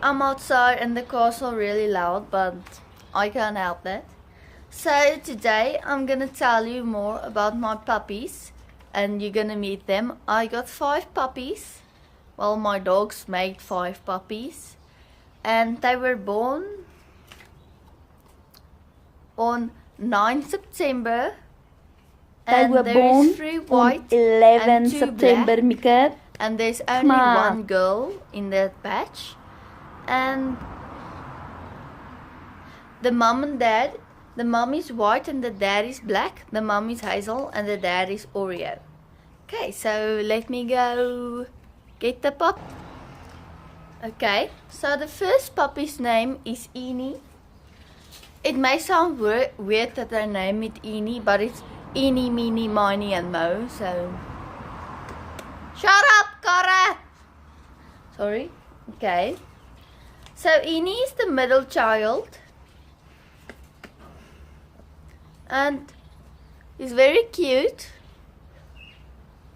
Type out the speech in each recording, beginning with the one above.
I'm outside and the cars are really loud, but I can't help that. So today I'm gonna tell you more about my puppies and you're gonna meet them. I got 5 puppies. Well, my dogs made 5 puppies and they were born on 9 September. They were born on 11 September, Mika. And there's only one girl in that batch. And the mom and dad, the mom is white and the dad is black. The mom is Hazel and the dad is Oreo. Okay, so let me go get the pup. Okay, so the first puppy's name is Eenie. It may sound weird that I name it Eenie, but it's Eenie, Meenie, Miney and Mo, so... Shut up, Cara! Sorry. Okay. So Eenie is the middle child. And he's very cute.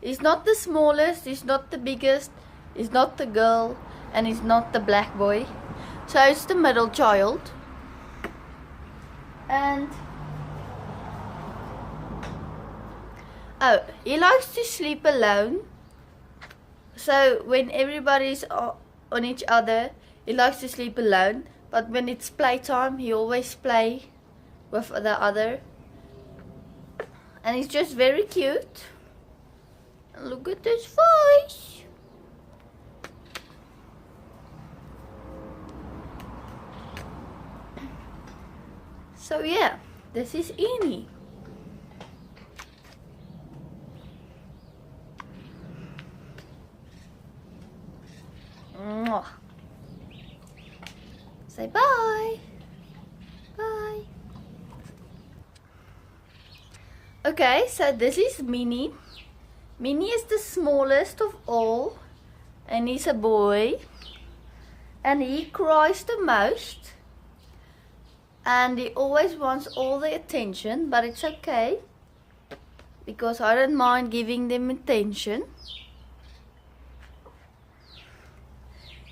He's not the smallest, he's not the biggest, he's not the girl, and he's not the black boy. So it's the middle child. And he likes to sleep alone. So when everybody's on each other, he likes to sleep alone. But when it's playtime, he always play with the other. And he's just very cute. And look at his face. So yeah, this is Eenie. Mwah. Say bye. Bye. Okay, so this is Minnie. Minnie is the smallest of all, and he's a boy, and he cries the most, and he always wants all the attention, but it's okay because I don't mind giving them attention.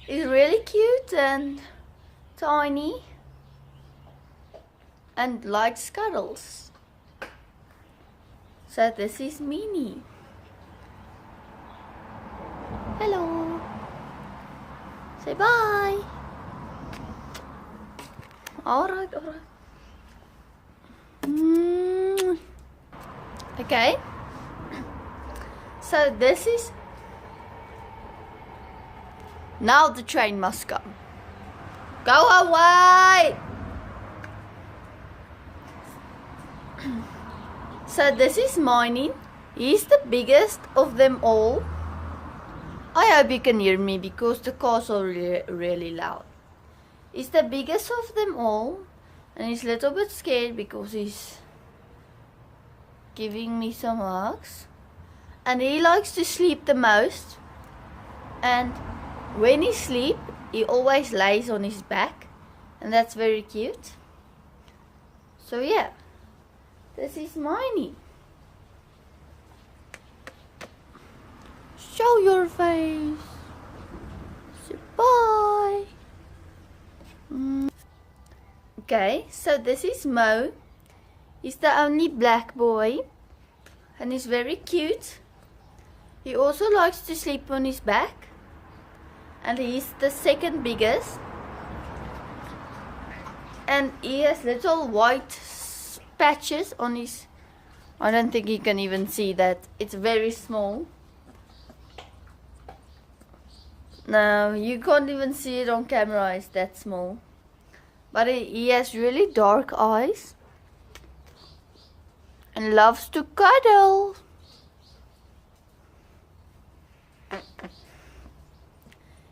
He's really cute and tiny and likes cuddles. So this is Minnie. Hello. Say bye. Alright, alright. Okay. So this is... Now the train must come. Go away! So this is Miney. He's the biggest of them all. I hope you can hear me because the cars are really loud. He's the biggest of them all. And he's a little bit scared because he's giving me some hugs. And he likes to sleep the most. And when he sleeps, he always lays on his back, and that's very cute. So yeah, this is Miney. Show your face. Say bye. Okay, so this is Mo. He's the only black boy, and he's very cute. He also likes to sleep on his back. And he's the second biggest, and he has little white patches on his... I don't think you can even see that. It's very small. No, you can't even see it on camera. It's that small. But he has really dark eyes and loves to cuddle.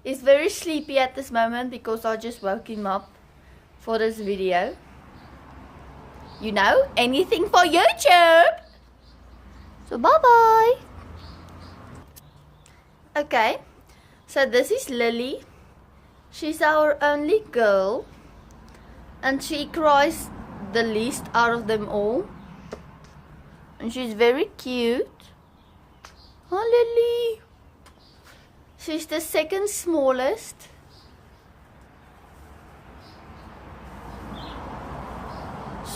He's very sleepy at this moment because I just woke him up for this video. You know, anything for YouTube. So bye bye. Okay, so this is Lily. She's our only girl, and she cries the least out of them all. And she's very cute. Oh, Lily. She's the second smallest.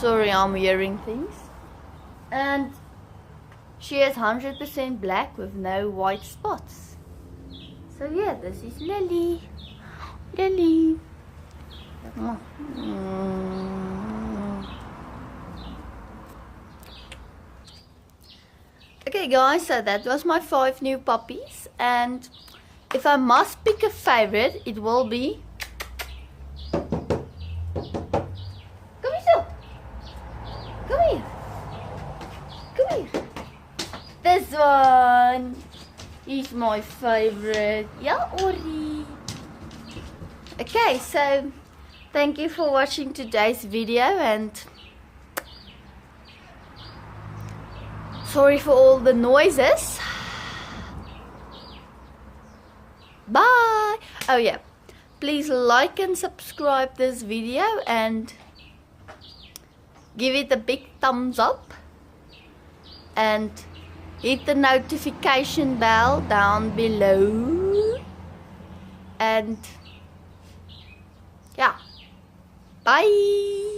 Sorry, I'm hearing things. And she is 100% black with no white spots. So yeah, this is Lily. Lily. Okay guys, so that was my 5 new puppies, and if I must pick a favorite, it will be... Come here. Come here. Come here. This one is my favorite. Yeah, Ori. Okay, so thank you for watching today's video, and sorry for all the noises. Bye. Oh yeah, please like and subscribe this video and give it a big thumbs up and hit the notification bell down below, and yeah, bye.